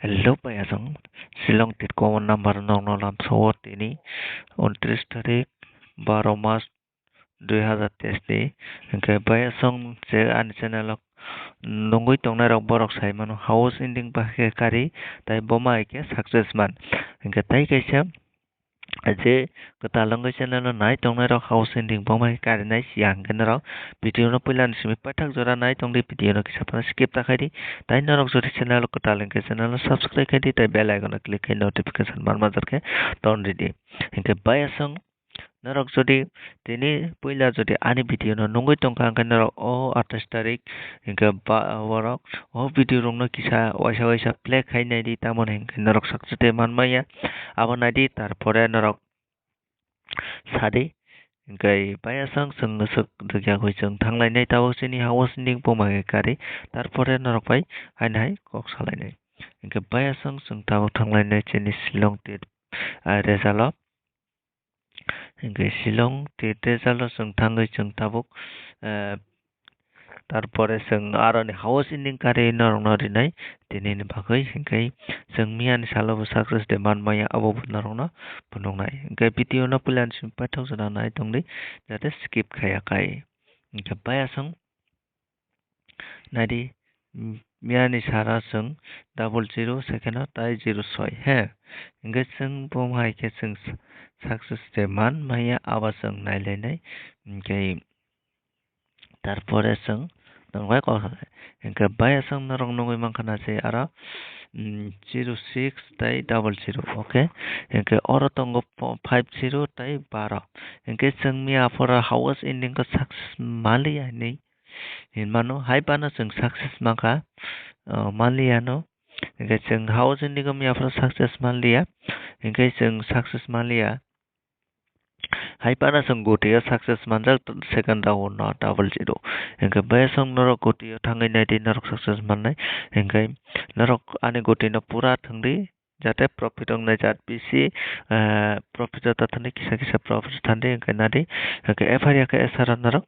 Hello Bayasang, Silong tit ko number nong nolam sawat ini 29 tarik 12 Mac 2023 ni hingga Bayasang je ani channel nungui tongnai rok borok saimano house ending bahke kari tai boma ike success man hingga tai kaisa je ketalangoi channel no nai tongnai rok house ending boma kari nai siang gen rok video no puilan simi pathak jora nai tongdi video no kisa pana skip ta khaidi tai norok jodi channel ketaleng ke channel no subscribe khaidi tai bell icon no click khai notification bar mazar ke ton ready hingke bayasang norok jodi tini puila jodi ani video no nungoi tongka hingke norok o 28 tarik hingke borok o video rok no kisa waisa waisa play khai nai di tamon hingke norok sakjute manmaya abo nai di tarpore norok sadi hingkai bayasang song nosok dukjagoi song tanglainai tabok sini house ending boma ke kari tarpore norok bai hain hai kok salainai hingke bayasang song tabok tanglainai chini Silong tit resalo hingke Silong tit resalo song tangoi song tabok tarpore song aroni house ending kari norok no rinai tini ni bagoi hingkai song miani salobo success de manmaya abo norok no punongnai hingkai video no pulan sim pathok jora nai tongdi jate skip khaya kai hingke bayasang nadi miani sara song 00 second tai 06 he hingke song bomhai ke song success de manmaya aba song nailainai hingke tarpore song nongbai ko hingke bayasang norok nongoi mangkhana je aro 06 tai 00 okay hingke oro tongo 50 tai 12 hingke song miapora house ending ko success maliya ni hinmano haibano song success mangka maliya no hingke song house ending ko miapora success maliya hingke song success maliya haipana song gotiya success manjak second round no 00 hingke bayasang norok gotiya thangai nai di norok success mannai hingke norok ani goti no pura thangdi jate profit ong nai jat bisi profit ta thani kisa kisa profit thandi hingke nadi hingke FR ke SR norok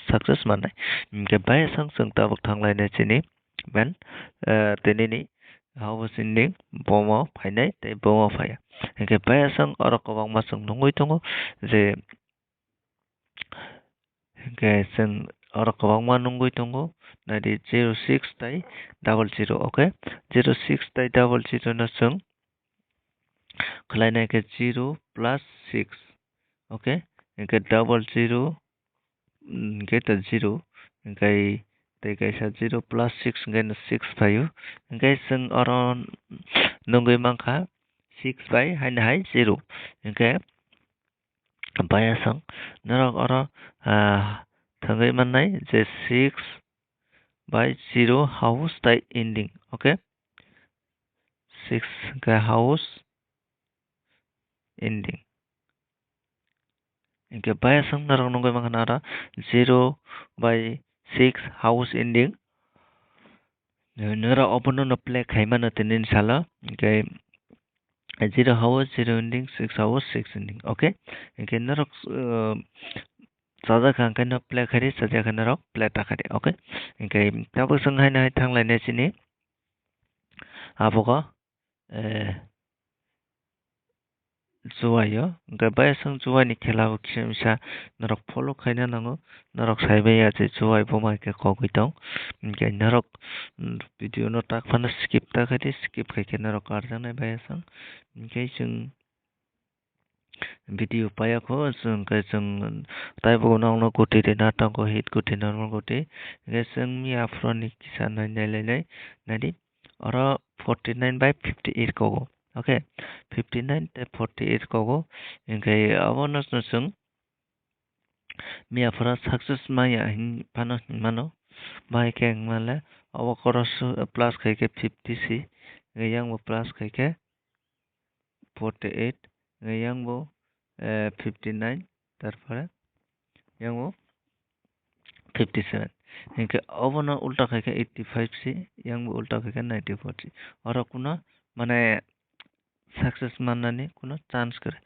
success mannai hingke bayasang song tabok thanglai nai chini ben tini ni house ending boma phainai tei boma phaya hingke bayasang oro kwbangma song nungoi tongo je hingke song oro kwbangma nungoi tongo nadi 06 tai 00 okay 06 tai 00 no song khlainai ke 0 plus 6 okay hingke 00 hingke ta 0 hingkai tei kaisa 0 plus 6 hingke 6 phaio hingke song oro nungoi mangkha 6 by hain hai 0 hingke bayasang norok oro thangoi mannai je 6 by 0 house tai ending okay 6 ke house ending hingke bayasang norok nungoi mangkha oro 0 by 6 house ending norok obono no play khaimano tini salo hingke 0 hours 0 ending 6 hours 6 ending okay hingke norok sajak hangke no play khari sajak norok play ta khari okay hingke tabok song haina hai thanglai chini abogo juwaio hingke bayasang juwai ni khela bo kisa norok follow khaina nango norok saibaya je juwai boma ke kogoi tong hingke norok video no tak phano skip ta khadi skip khaike norok arjaknai bayasang hingke chong video payako chong ke chong taibo nongno goti de natango hit goti normal goti hingke chong mi afroni kisa nai nailainai nadi oro 49 by 58 kogo okay 59 te 48 kogo hingke abono chong mi afra success maya phano mano bai ke male abo koros plus khaike 50 c yang bo plus khaike 48 yang bo 59 tarpore yang bo 57 hingke obono ulta khaike 85 c yang bo ulta khaike 94 c oro kuno mane success mannani kuno chance kare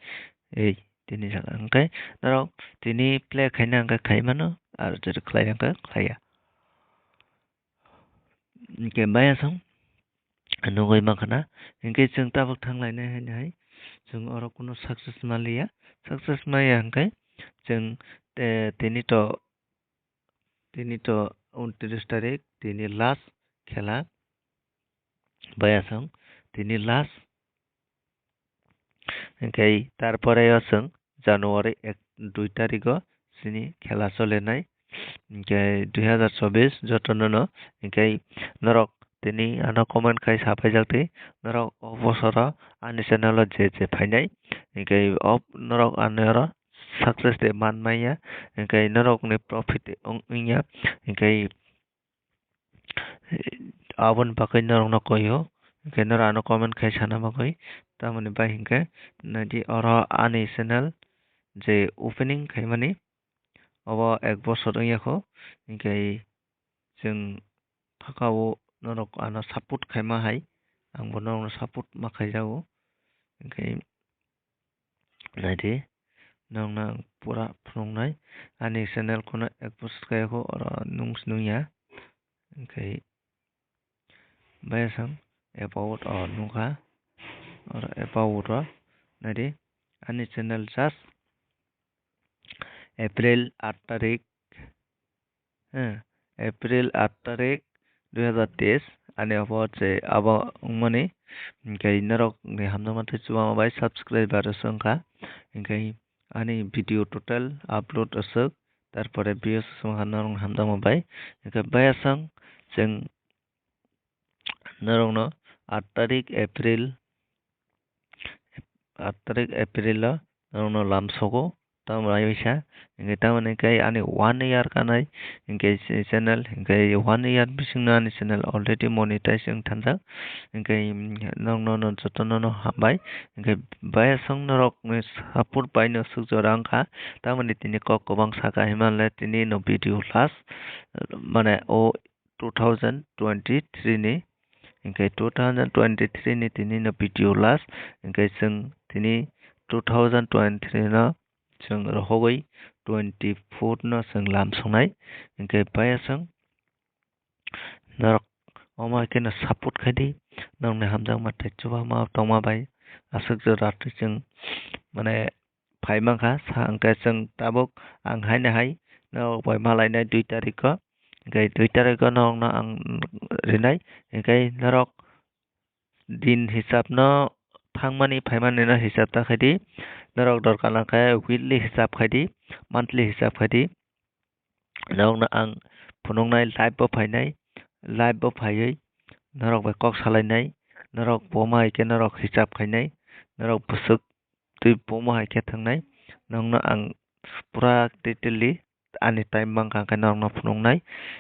ei tini jaga hingke norok tini play khaina hingke khaimano aro jodi khlai hingke khlaiya hingke bayasang nungoi makhana hingke जों tabuk thanglai hai जों oro kuno success maliya success maya hingkai जों tini to 29 tarik tini last khela bayasang tini last hingkai tarpore asang January 2 tariko sini khela solenai hingkai 2024 jotono hingkai norok tini ano comment khai sapai jakti norok obosoro ani channel o je phainai hingkai norok anero success de manmaya hingkai norok ni profit ongya hingkai abon bakai norok no koyo hingkai norok ano comment khai sana bagoi tamoni bai hingkai nadi oro ani channel je opening khaimani obo 1 bosor ongyako hingkai जों thakao norok ano support khaima hai angbo norok support ma khaijago hingkai nadi nongna pura phunuknai ani channel kono 1 bosor khaiyako oro nungya hingkai bayasang about nungkha oro about o nadi ani channel just April 8 tarik April 8 tarik 2023 ani abo ungmani hingkai norok ni hamjama chuwama bai subscriber songkha hingkai ani video total upload asuk tarpore views songkha norok hamjama bai hingkai bayasang जों norok no 8 tarik April o norok no lamsogo tamrai bisa hingkai tamoni kai ani 1 year kanai hingkai channel hingkai 1 year bisingno ani channel already monetize ong tanjak hingkai norok no jotono no hambai hingkai bayasang norok ni support bai no sukjora wngkha tamoni tini kok kobang saka himalaya tini no video last mane o 2023 ni hingkai 2023 ni tini no video last hingkai जों tini 2023 no जों rohogoi 24 no जों lamsongnai hingkai bayasang norok omo haike no support khaidi norok ni hamjakma thai chubama tongma bai asuk jora जों mane phaimangkha hingkai जों tabuk ang haino hai norok bai malainai 2 tariko hingkai 2 tariko norok no ang rinai hingkai norok din hisab no thangmani phaimani no hisab ta khaidi norok dorkar langkha weekly hisab khaidi monthly hisab khaidi norok no ang phunuknai live bo phainai live bo phaiui norok bai kok salainai norok poma haike norok hisab khainai norok busuk tui poma haike thangnai norok no ang pura detailedly ani time mangkha hingkai norok no phunuknai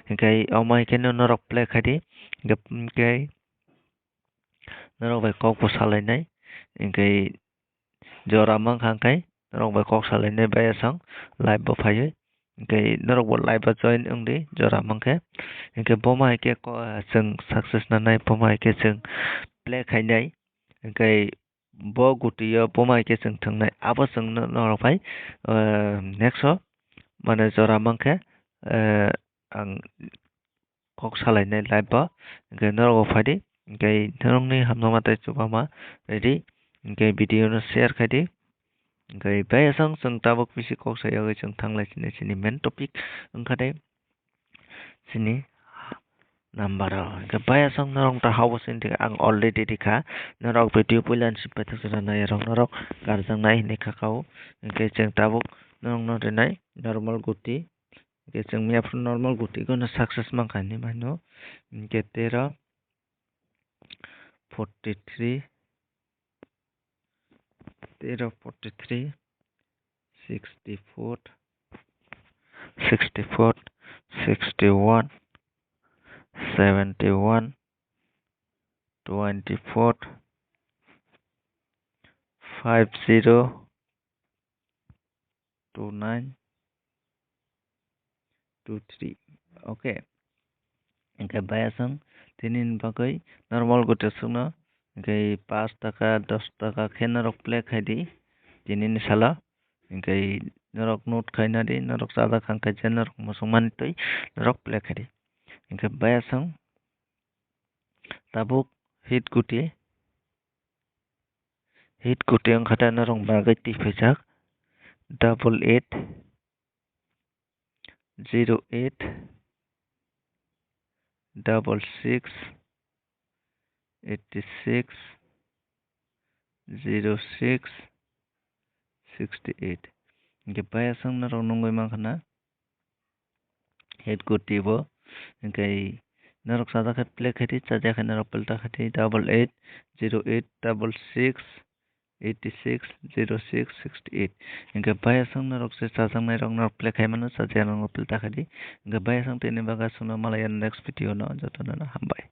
hingkai omo haike no norok play khaidi hingkai norok bai kok bo salainai hingkai jora mangkha hingkai norok bai kok salainai bayasang live bo phaiui hingkai norok bo live o join wngdi jora mangkhe hingkai boma haike जों success nanai boma haike जों play khainai hingkai bo gutui o boma haike जों thwngnai abo जों norok bai next o mane jora mangkhe ang kok salainai live o hingkai norok bo phaidi hingkai norokni hamjama tei chubama ready hingkai video no share khaidi hingkai bayasang जों tabuk bisi kok sayogoi जों thanglai sini main topic wngkha tei sini number o hingkai bayasang norok ta habo sini thika ang already thika norok video puilan sipai thakjak nai norok garjaknai hinui kakao hingkai जों tabuk norok no rinai normal guti hingkai जों maiafru normal guti no success mangkha hinui mano hingkai 13 43 64 61 71 24 50 29 23 okay hingkai bayasang tini ni bagoi normal guti sungno hingkai 5 taka 10 taka khe norok play khaidi tini ni salo hingkai norok note khainadi norok chada khangkhai je norok musungmani tui norok play khaidi hingkai bayasang tabuk hit kuti ang kata narong bagay tipajak 880866860668 ingke bayasang narong nunggoy mangkana hit kuti bo ingkai narok sada play khati chaja khay narok pelta khati 8808068668 ingke bayasang narok se chajang nai rok narok play khai mano chaja narok pelta khati ingke bayasang tini baga sungno malayan next video no jotono hambai.